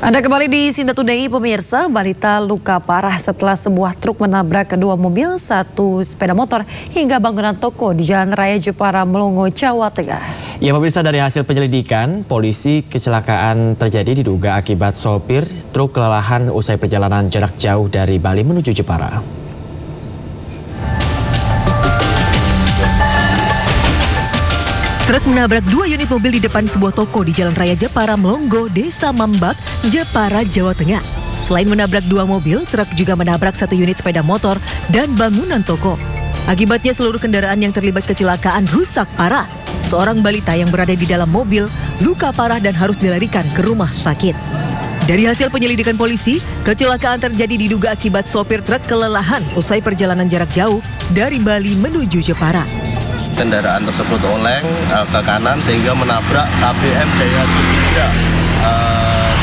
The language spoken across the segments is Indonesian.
Anda kembali di Sinta Today, pemirsa. Balita luka parah setelah sebuah truk menabrak kedua mobil, satu sepeda motor hingga bangunan toko di Jalan Raya Jepara, Melongo, Jawa Tengah. Ya pemirsa, dari hasil penyelidikan, polisi kecelakaan terjadi diduga akibat sopir truk kelelahan usai perjalanan jarak jauh dari Bali menuju Jepara. Truk menabrak dua unit mobil di depan sebuah toko di Jalan Raya Jepara, Melongo, Desa Mambak, Jepara, Jawa Tengah. Selain menabrak dua mobil, truk juga menabrak satu unit sepeda motor dan bangunan toko. Akibatnya seluruh kendaraan yang terlibat kecelakaan rusak parah. Seorang balita yang berada di dalam mobil luka parah dan harus dilarikan ke rumah sakit. Dari hasil penyelidikan polisi, kecelakaan terjadi diduga akibat sopir truk kelelahan usai perjalanan jarak jauh dari Bali menuju Jepara. Kendaraan tersebut oleng ke kanan sehingga menabrak KBM Daihatsu Sigra.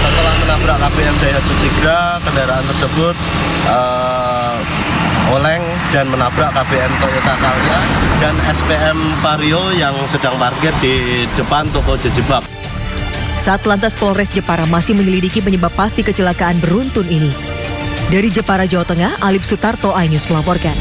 Setelah menabrak KBM Daihatsu Sigra, kendaraan tersebut oleng dan menabrak KBM Toyota Calya dan SPM Vario yang sedang parkir di depan toko Jejebab. Satlantas Polres Jepara masih menyelidiki penyebab pasti kecelakaan beruntun ini. Dari Jepara, Jawa Tengah, Alip Sutarto, iNews melaporkan.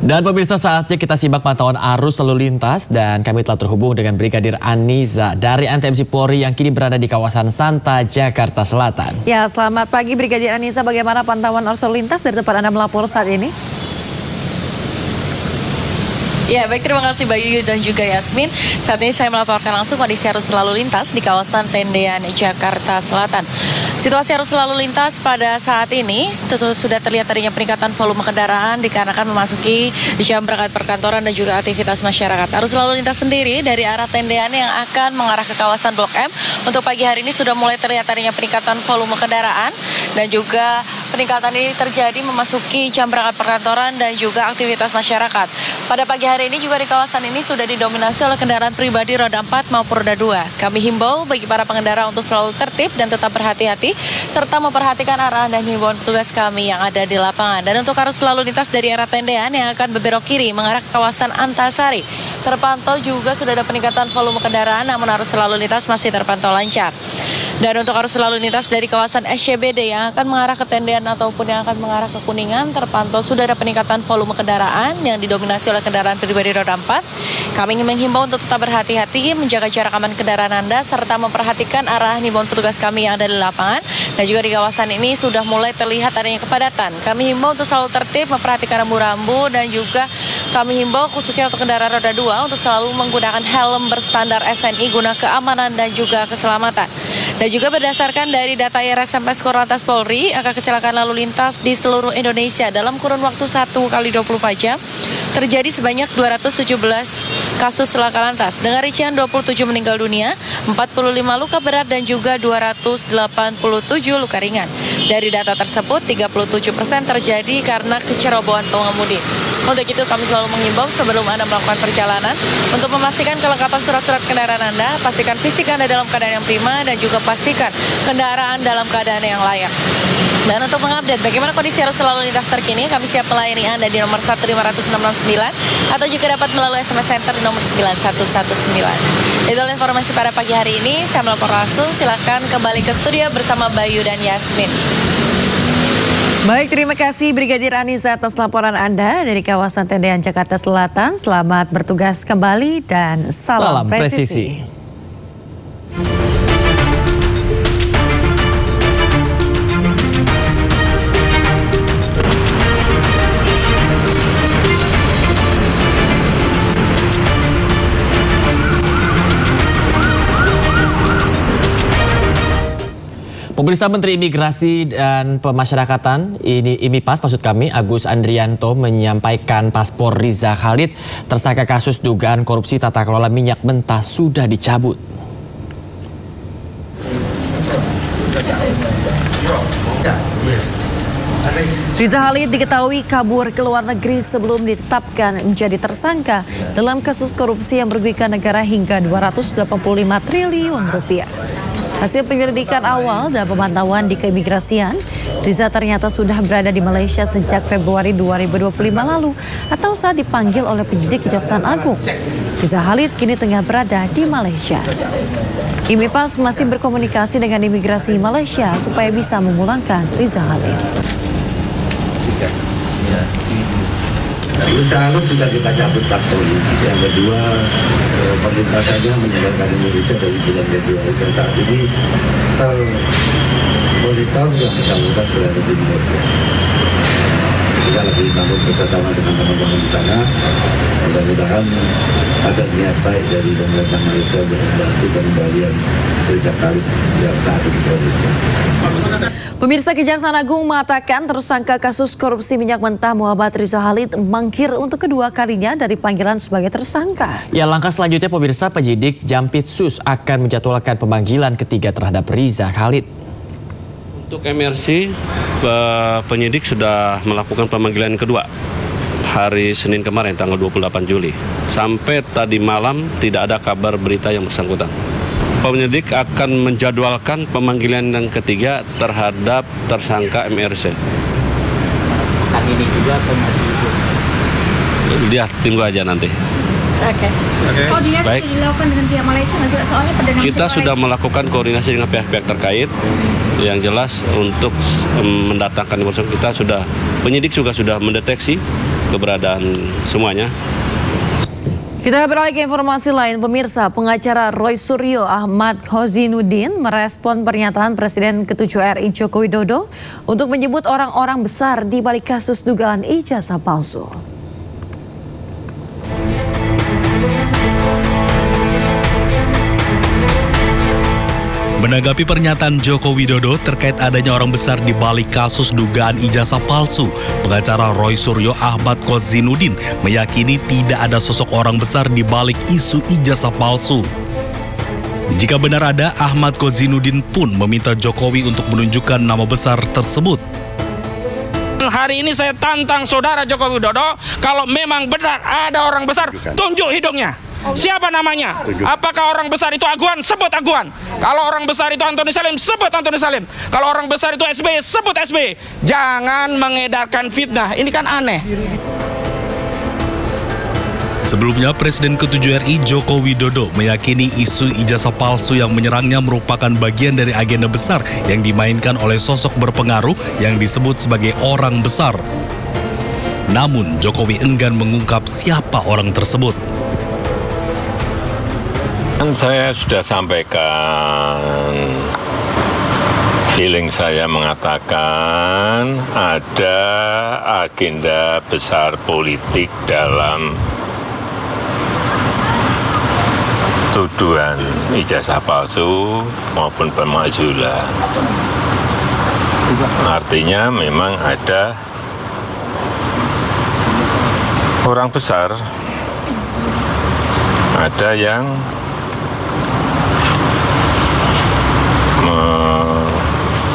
Dan pemirsa, saatnya kita simak pantauan arus lalu lintas dan kami telah terhubung dengan Brigadir Aniza dari ANTMC Polri yang kini berada di kawasan Santa, Jakarta Selatan. Ya, selamat pagi Brigadir Aniza. Bagaimana pantauan arus lalu lintas dari tempat Anda melapor saat ini? Ya, baik, terima kasih Bayu dan juga Yasmin. Saat ini saya melaporkan langsung kondisi arus lalu lintas di kawasan Tendean, Jakarta Selatan. Situasi arus lalu lintas pada saat ini sudah terlihat adanya peningkatan volume kendaraan dikarenakan memasuki jam berangkat perkantoran dan juga aktivitas masyarakat. Arus lalu lintas sendiri dari arah Tendean yang akan mengarah ke kawasan Blok M untuk pagi hari ini sudah mulai terlihat adanya peningkatan volume kendaraan dan juga peningkatan ini terjadi memasuki jam berangkat perkantoran dan juga aktivitas masyarakat. Pada pagi hari ini juga di kawasan ini sudah didominasi oleh kendaraan pribadi roda 4 maupun roda 2. Kami himbau bagi para pengendara untuk selalu tertib dan tetap berhati-hati serta memperhatikan arahan dan himbauan petugas kami yang ada di lapangan. Dan untuk arus lalu lintas dari arah Tendean yang akan berbelok kiri mengarah ke kawasan Antasari, terpantau juga sudah ada peningkatan volume kendaraan, namun arus lalu lintas masih terpantau lancar. Dan untuk arus lalu lintas dari kawasan SCBD yang akan mengarah ke Tendean ataupun yang akan mengarah ke Kuningan, terpantau sudah ada peningkatan volume kendaraan yang didominasi oleh kendaraan pribadi roda 4. Kami ingin menghimbau untuk tetap berhati-hati, menjaga jarak aman kendaraan Anda, serta memperhatikan arah himbauan petugas kami yang ada di lapangan. Dan juga di kawasan ini sudah mulai terlihat adanya kepadatan. Kami himbau untuk selalu tertib, memperhatikan rambu-rambu, dan juga kami himbau khususnya untuk kendaraan roda 2 untuk selalu menggunakan helm berstandar SNI guna keamanan dan juga keselamatan. Dan juga berdasarkan dari data RSMS Korlantas Polri, angka kecelakaan lalu lintas di seluruh Indonesia dalam kurun waktu 1 kali 24 jam terjadi sebanyak 217 kasus laka lantas dengan rincian 27 meninggal dunia, 45 luka berat dan juga 287 luka ringan. Dari data tersebut, 37% terjadi karena kecerobohan pengemudi. Untuk itu kami selalu menghimbau sebelum Anda melakukan perjalanan untuk memastikan kelengkapan surat-surat kendaraan Anda, pastikan fisik Anda dalam keadaan yang prima dan juga pastikan kendaraan dalam keadaan yang layak. Dan untuk mengupdate bagaimana kondisi arus lalu lintas terkini, kami siap melayani Anda di nomor 15669 atau juga dapat melalui SMS Center di nomor 9119. Itulah informasi pada pagi hari ini. Saya melapor langsung, silakan kembali ke studio bersama Bayu dan Yasmin. Baik, terima kasih Brigadir Aniza atas laporan Anda dari kawasan Tendean, Jakarta Selatan. Selamat bertugas kembali dan salam presisi. Pemirsa, Menteri Imigrasi dan Pemasyarakatan, IMIPAS maksud kami, Agus Andrianto menyampaikan paspor Riza Khalid, tersangka kasus dugaan korupsi tata kelola minyak mentah, sudah dicabut. Riza Khalid diketahui kabur ke luar negeri sebelum ditetapkan menjadi tersangka dalam kasus korupsi yang merugikan negara hingga 285 triliun rupiah. Hasil penyelidikan awal dan pemantauan di keimigrasian, Riza ternyata sudah berada di Malaysia sejak Februari 2025 lalu atau saat dipanggil oleh penyidik Kejaksaan Agung. Riza Khalid kini tengah berada di Malaysia. IMI PAS masih berkomunikasi dengan imigrasi Malaysia supaya bisa memulangkan Riza Khalid. Riza Khalid sudah kita cabut paspornya. Yang kedua, pemerintah saja meninggalkan Indonesia dari bulan Februari dan saat ini termonitor yang bersangkutan berada di Indonesia. Kita lagi bangun kerjasama dengan teman-teman di sana. Mudah-mudahan ada niat baik dari pemerintah Malaysia untuk membantu pengembalian Riza Khalid yang saat ini Indonesia. Pemirsa, Kejaksaan Agung mengatakan tersangka kasus korupsi minyak mentah Muhammad Riza Khalid mangkir untuk kedua kalinya dari panggilan sebagai tersangka. Ya, langkah selanjutnya pemirsa, penyidik Jampitsus akan menjadwalkan pemanggilan ketiga terhadap Riza Khalid. Untuk MRC, penyidik sudah melakukan pemanggilan kedua hari Senin kemarin tanggal 28 Juli. Sampai tadi malam tidak ada kabar berita yang bersangkutan. Penyidik akan menjadwalkan pemanggilan yang ketiga terhadap tersangka MRC. Hari ini juga atau masih itu? Dia tunggu aja nanti. Oke. Koordinasi Baik. sudah dilakukan dengan pihak Malaysia nggak sih? Soalnya perdana Kita sudah melakukan koordinasi dengan pihak-pihak terkait. Yang jelas untuk mendatangkan informasi penyidik juga sudah mendeteksi keberadaan semuanya. Kita beralih ke informasi lain, pemirsa. Pengacara Roy Suryo Ahmad Kozinuddin merespon pernyataan Presiden ke-7 RI Joko Widodo untuk menyebut orang-orang besar di balik kasus dugaan ijazah palsu. Menanggapi pernyataan Joko Widodo terkait adanya orang besar di balik kasus dugaan ijazah palsu, pengacara Roy Suryo Ahmad Kozinuddin meyakini tidak ada sosok orang besar di balik isu ijazah palsu. Jika benar ada, Ahmad Kozinuddin pun meminta Jokowi untuk menunjukkan nama besar tersebut. Hari ini saya tantang saudara Joko Widodo, kalau memang benar ada orang besar, tunjuk hidungnya. Siapa namanya? Apakah orang besar itu Aguan? Sebut Aguan. Kalau orang besar itu Antoni Salim, sebut Antoni Salim. Kalau orang besar itu SBY, sebut SBY. Jangan mengedarkan fitnah. Ini kan aneh. Sebelumnya, Presiden ke-7 RI Joko Widodo meyakini isu ijazah palsu yang menyerangnya merupakan bagian dari agenda besar yang dimainkan oleh sosok berpengaruh yang disebut sebagai orang besar. Namun, Jokowi enggan mengungkap siapa orang tersebut. Saya sudah sampaikan, feeling saya mengatakan ada agenda besar politik dalam tuduhan ijazah palsu maupun pemakzulan. Artinya memang ada orang besar, ada yang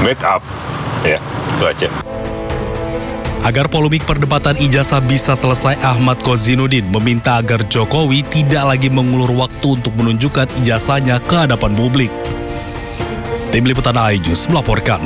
make up, ya, itu aja. Agar polemik perdebatan ijazah bisa selesai, Ahmad Kozinuddin meminta agar Jokowi tidak lagi mengulur waktu untuk menunjukkan ijazahnya ke hadapan publik. Tim Liputan iNews melaporkan.